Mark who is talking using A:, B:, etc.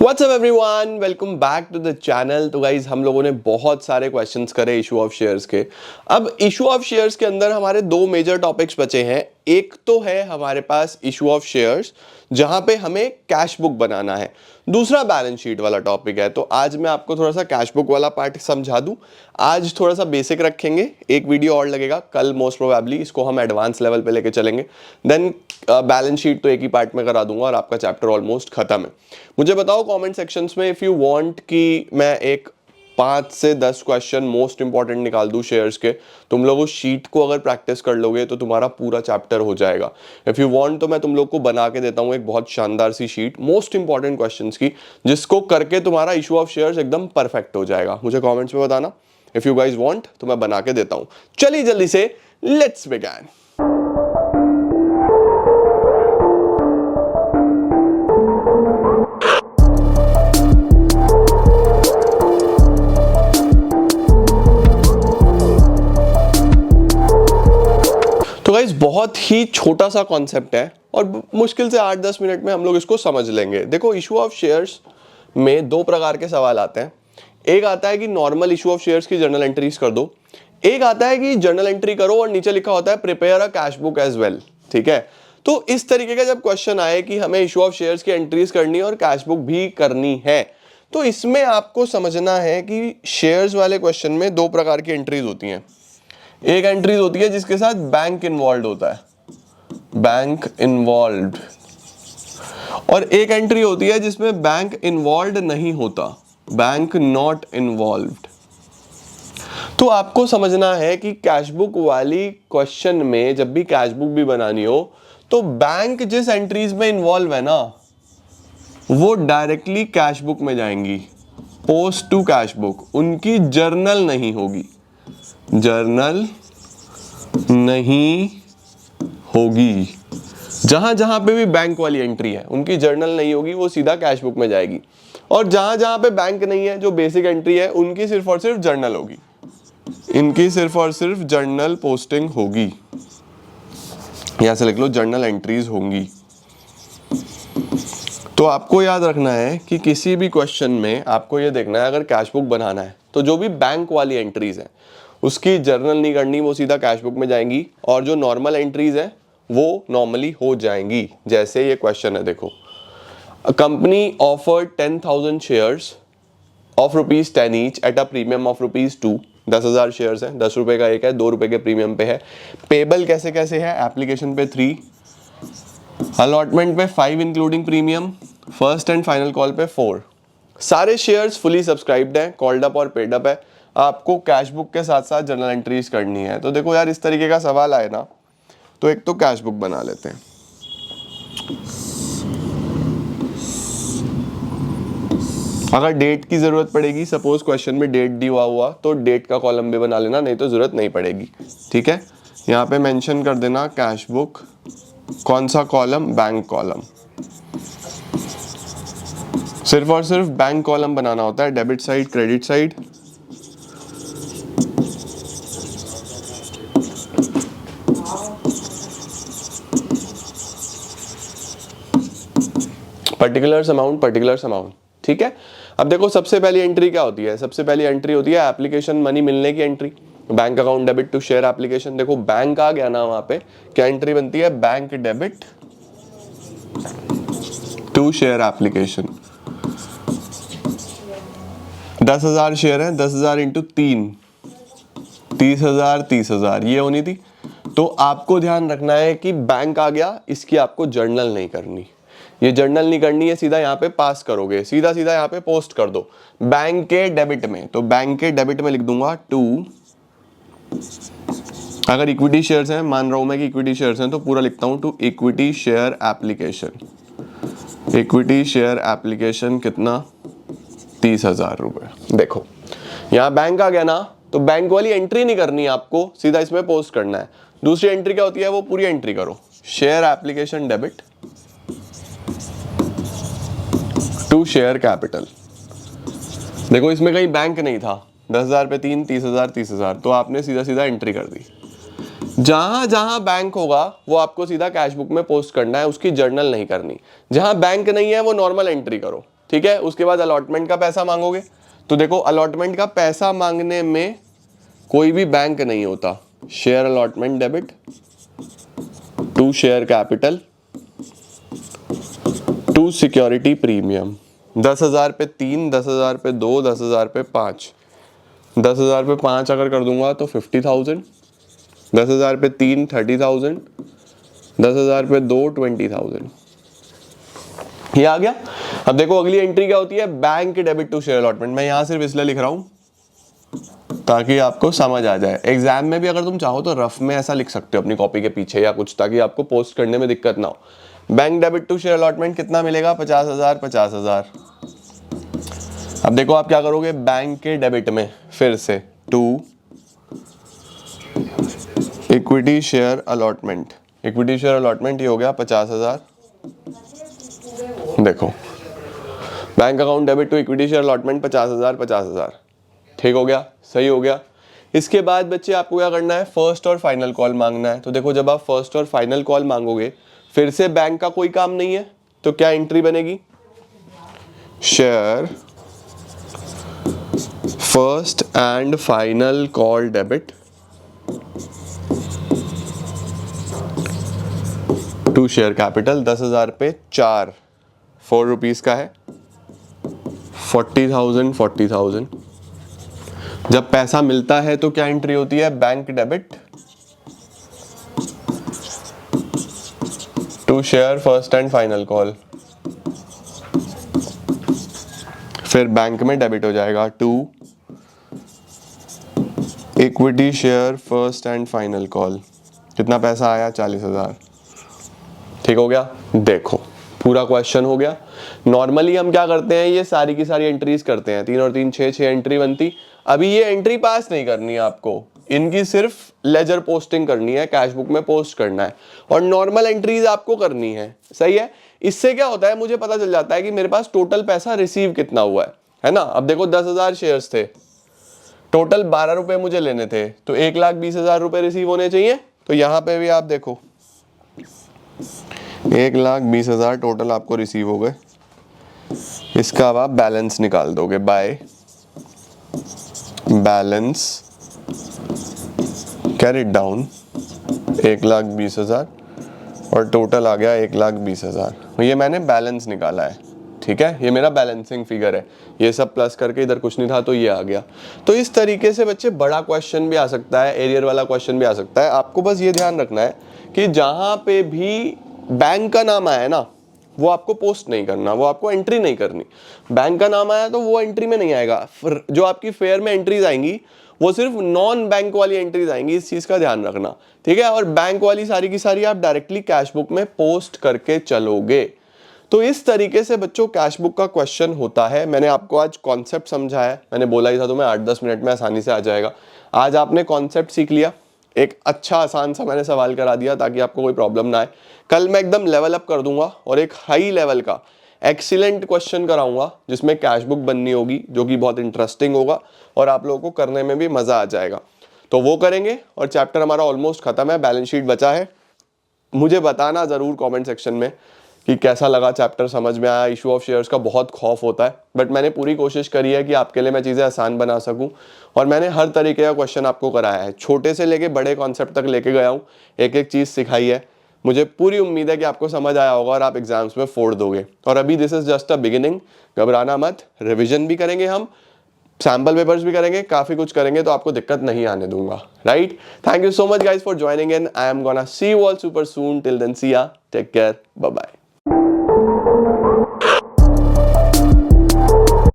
A: WhatsApp everyone, welcome back to the channel. तो guys हम लोगों ने बहुत सारे क्वेश्चंस करे इशू ऑफ शेयर्स के। अब इशू ऑफ शेयर्स के अंदर हमारे दो मेजर टॉपिक्स बचे हैं। एक तो है हमारे पास इशू ऑफ शेयर्स जहां पे हमें कैश बुक बनाना है, दूसरा बैलेंस शीट वाला टॉपिक है। तो आज मैं आपको थोड़ा सा कैश बुक वाला पार्ट समझा दूं। आज थोड़ा सा बेसिक रखेंगे, एक वीडियो और लगेगा, कल मोस्ट प्रोबेबली इसको हम एडवांस लेवल पे लेके चलेंगे। देन बैलेंस शीट तो एक ही पार्ट में करा दूंगा और आपका चैप्टर ऑलमोस्ट खत्म है। मुझे बताओ कमेंट सेक्शंस में इफ यू वांट कि मैं एक 5 से 10 क्वेश्चन मोस्ट इंपॉर्टेंट निकाल दूं शेयर्स के। तुम लोग उस शीट को अगर प्रैक्टिस कर लोगे तो तुम्हारा पूरा चैप्टर हो जाएगा। इफ यू वांट तो मैं तुम लोग को बना के देता हूं एक बहुत शानदार सी शीट मोस्ट इंपॉर्टेंट क्वेश्चंस की, जिसको करके तुम्हारा इशू ऑफ शेयर्स एकदम परफेक्ट हो जाएगा। मुझे कॉमेंट्स में बताना इफ यू गाइज वांट, तो मैं बना के देता हूं। चलिए जल्दी से लेट्स बिगिन। तो गाइस बहुत ही छोटा सा कॉन्सेप्ट है और मुश्किल से 8-10 मिनट में हम लोग इसको समझ लेंगे। देखो इशू ऑफ शेयर्स में दो प्रकार के सवाल आते हैं। एक आता है कि नॉर्मल इशू ऑफ शेयर्स की जर्नल एंट्रीज कर दो, एक आता है कि जर्नल एंट्री करो और नीचे लिखा होता है prepare a cash book as well. ठीक है, तो इस तरीके का जब क्वेश्चन आए कि हमें इशू ऑफ शेयर्स की एंट्रीज करनी है और कैश बुक भी करनी है, तो इसमें आपको समझना है कि शेयर्स वाले क्वेश्चन में दो प्रकार की एंट्रीज होती हैं। एक एंट्रीज होती है जिसके साथ बैंक इन्वॉल्व होता है, बैंक इन्वॉल्व, और एक एंट्री होती है जिसमें बैंक इन्वॉल्व नहीं होता, बैंक नॉट इन्वॉल्व्ड। तो आपको समझना है कि कैश बुक वाली क्वेश्चन में जब भी कैश बुक भी बनानी हो तो बैंक जिस एंट्रीज में इन्वॉल्व है ना, वो डायरेक्टली कैश बुक में जाएंगी, पोस्ट टू कैश बुक। उनकी जर्नल नहीं होगी, जर्नल नहीं होगी। जहां जहां पे भी बैंक वाली एंट्री है उनकी जर्नल नहीं होगी, वो सीधा कैश बुक में जाएगी। और जहां जहां पे बैंक नहीं है, जो बेसिक एंट्री है, उनकी सिर्फ और सिर्फ जर्नल होगी, इनकी सिर्फ और सिर्फ जर्नल पोस्टिंग होगी। यहां से लिख लो जर्नल एंट्रीज होंगी। तो आपको याद रखना है कि किसी भी क्वेश्चन में आपको ये देखना है, अगर कैश बुक बनाना है तो जो भी बैंक वाली एंट्रीज है उसकी जर्नल नहीं करनी, वो सीधा कैश बुक में जाएंगी। और जो नॉर्मल एंट्रीज है वो नॉर्मली हो जाएंगी। जैसे ये क्वेश्चन है, देखो, a company offered 10,000 shares of ₹10 each at a premium of ₹2। 10,000 shares हैं, 10 रुपए का एक है, 2 रुपए के प्रीमियम पे है। पेबल कैसे कैसे है, एप्लीकेशन पे 3, अलॉटमेंट पे 5 including premium, first and final call पे 4। सारे शेयर्स फुली सब्सक्राइब्ड हैं, कॉल्ड अप और पेड अप है। आपको कैश बुक के साथ साथ जर्नल एंट्रीज करनी है। तो देखो यार, इस तरीके का सवाल आए ना, तो एक तो कैश बुक बना लेते हैं। अगर डेट की जरूरत पड़ेगी, सपोज क्वेश्चन में डेट दी हुआ तो डेट का कॉलम भी बना लेना, नहीं तो जरूरत नहीं पड़ेगी। ठीक है, यहाँ पे मेंशन कर देना कैश बुक, कौन सा कॉलम, बैंक कॉलम। सिर्फ और सिर्फ बैंक कॉलम बनाना होता है, debit side credit side. Particulars amount. ठीक है, अब देखो सबसे पहली एंट्री क्या होती है, सबसे पहली एंट्री होती है एप्लीकेशन मनी मिलने की entry, bank account debit to share application. देखो बैंक आ गया ना, वहां पे क्या एंट्री बनती है, bank debit to share application. 10,000 share है, 10,000 इंटू 3, 30,000 ये होनी थी। तो आपको ध्यान रखना है कि बैंक आ गया, इसकी आपको जर्नल नहीं करनी, ये जर्नल नहीं करनी है, सीधा यहाँ पे पास करोगे, सीधा सीधा यहाँ पे पोस्ट कर दो बैंक के डेबिट में। तो बैंक के डेबिट में लिख दूंगा 2। अगर इक्विटी शेयर्स हैं, मान रहा हूं मैं कि इक्विटी शेयर्स हैं, तो पूरा लिखता हूं 2 equity share application. Equity share application कितना, 30,000 रुपए। देखो यहाँ बैंक आ गया ना, तो बैंक वाली एंट्री नहीं करनी है आपको, सीधा इसमें पोस्ट करना है। दूसरी एंट्री क्या होती है, वो पूरी एंट्री करो, share application debit to share capital. देखो इसमें कहीं बैंक नहीं था, 10,000 पे 3, 30,000 30,000, तो आपने सीधा सीधा एंट्री कर दी। जहां जहां बैंक होगा वो आपको सीधा कैश बुक में पोस्ट करना है, उसकी जर्नल नहीं करनी। जहां बैंक नहीं है वो नॉर्मल एंट्री करो। ठीक है। उसके बाद अलॉटमेंट का पैसा मांगोगे, तो देखो अलॉटमेंट का पैसा मांगने में कोई भी बैंक नहीं होता। Share allotment debit to share capital to security premium. 10,000 पे 3, 10,000 पे 2, 10,000 पे 5। 10,000 पे 5 अगर कर दूंगा तो 50,000, 10,000 पे 3 30,000, 10,000 पे 2 20,000। ये आ गया। अब देखो अगली एंट्री क्या होती है, bank debit to share allotment. मैं यहां सिर्फ इसलिए लिख रहा हूं ताकि आपको समझ आ जाए। एग्जाम में भी अगर तुम चाहो तो रफ में ऐसा लिख सकते हो अपनी कॉपी के पीछे या कुछ, ताकि आपको पोस्ट करने में दिक्कत ना हो। Bank debit to share allotment कितना मिलेगा, 50,000 50,000। अब देखो आप क्या करोगे, बैंक के डेबिट में फिर से to equity share allotment. Equity share allotment ये हो गया 50,000। देखो bank account debit to equity share allotment 50,000 50,000। ठीक हो गया, सही हो गया। इसके बाद बच्चे आपको क्या करना है, फर्स्ट और फाइनल कॉल मांगना है। तो देखो जब आप फर्स्ट और फाइनल कॉल मांगोगे, फिर से बैंक का कोई काम नहीं है, तो क्या एंट्री बनेगी, share first and final call debit to share capital. 10,000 पे 4 4 रुपीज का है, 40,000 40,000। जब पैसा मिलता है तो क्या एंट्री होती है, bank debit to share first and final call. फिर बैंक में डेबिट हो जाएगा to equity share first and final call. कितना पैसा आया, 40,000। ठीक हो गया। देखो पूरा क्वेश्चन हो गया। नॉर्मली हम क्या करते हैं, ये सारी की सारी एंट्रीज करते हैं, 3 और 3 6 एंट्री बनती। अभी ये एंट्री पास नहीं करनी है आपको, इनकी सिर्फ लेजर पोस्टिंग करनी है, कैश बुक में पोस्ट करना है, और नॉर्मल एंट्रीज आपको करनी है। सही है। इससे क्या होता है, मुझे पता चल जाता है कि मेरे पास टोटल पैसा रिसीव कितना हुआ है ना। अब देखो 10,000 शेयर्स थे, टोटल 12 रुपए मुझे लेने थे, तो 1,20,000 रुपए रिसीव होने चाहिए। तो यहां पे भी आप देखो 1,20,000 टोटल आपको रिसीव हो गए। इसका अब आप बैलेंस निकाल दोगे बाय बैलेंस कैरिड डाउन 1,20,000, और टोटल आ गया 1,20,000। ये मैंने बैलेंस निकाला है, ठीक है। ये मेरा बैलेंसिंग फिगर है, ये सब प्लस करके इधर कुछ नहीं था तो ये आ गया। तो इस तरीके से बच्चे बड़ा क्वेश्चन भी आ सकता है, एरियर वाला क्वेश्चन भी आ सकता है। आपको बस ये ध्यान रखना है कि जहां पे भी बैंक का नाम आया ना, वो आपको पोस्ट नहीं करना, वो आपको एंट्री नहीं करनी। बैंक का नाम आया तो वो एंट्री में नहीं आएगा। जो आपकी फेयर में एंट्रीज आएंगी वो सिर्फ नॉन बैंक वाली एंट्रीज आएंगी, इस चीज का ध्यान रखना, ठीक है। और बैंक वाली सारी की सारी आप डायरेक्टली कैश बुक में पोस्ट करके चलोगे। तो इस तरीके से बच्चों कैश बुक का क्वेश्चन होता है। मैंने आपको आज कॉन्सेप्ट समझाया, मैंने बोला ही था तुम्हें 8-10 मिनट में आसानी से आ जाएगा। आज आपने कॉन्सेप्ट सीख लिया, एक अच्छा आसान सा मैंने सवाल करा दिया ताकि आपको कोई प्रॉब्लम ना आए। कल मैं एकदम लेवल अप कर दूंगा और एक हाई लेवल का एक्सीलेंट क्वेश्चन कराऊंगा जिसमें कैश बुक बननी होगी, जो कि बहुत इंटरेस्टिंग होगा और आप लोगों को करने में भी मजा आ जाएगा। तो वो करेंगे और चैप्टर हमारा ऑलमोस्ट खत्म है, बैलेंस शीट बचा है। मुझे बताना जरूर कमेंट सेक्शन में कि कैसा लगा चैप्टर, समझ में आया। इशू ऑफ शेयर्स का बहुत खौफ होता है, बट मैंने पूरी कोशिश करी है कि आपके लिए मैं चीज़ें आसान बना सकूं, और मैंने हर तरीके का क्वेश्चन आपको कराया है, छोटे से लेके बड़े कॉन्सेप्ट तक लेके गया हूं, एक एक चीज़ सिखाई है। मुझे पूरी उम्मीद है कि आपको समझ आया होगा और आप एग्जाम्स में फोड़ दोगे। और अभी this is just a beginning, घबराना मत, रिविजन भी करेंगे हम, सैम्पल पेपर्स भी करेंगे, काफी कुछ करेंगे, तो आपको दिक्कत नहीं आने दूंगा, right. Thank you so much guys for joining in. I am gonna see you all super soon. Till then see ya, take care, bye bye.